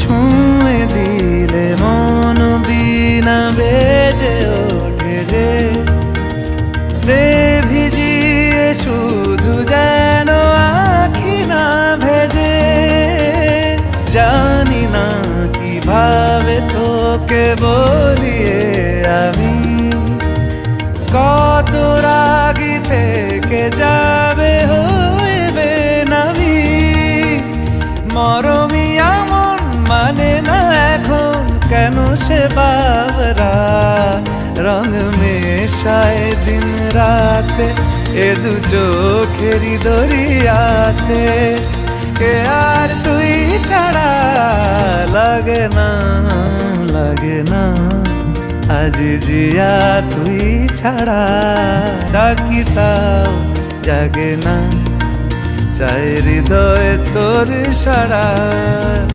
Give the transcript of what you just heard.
ছুঁয়ে দিলে মন বিনা বেজে ওঠে যে দে ভিজিয়ে শুধু যেন আখি না ভেজে। জানি না কিভাবে তোকে বলিয়ে আমি কত রাগি থেকে যাবে হইবে নামি। মরমি এমন মানে না এখন কেন সে বাবরা রং মেশায় দিন রাতে এ দু চোখেরই দরিয়াতে। কে আর তুই ছাড়া লাগে না লাগে না আজ জিয়া তুই ছাড়া ডাকি তাও জাগে না চাই হৃদয় তোর সারা।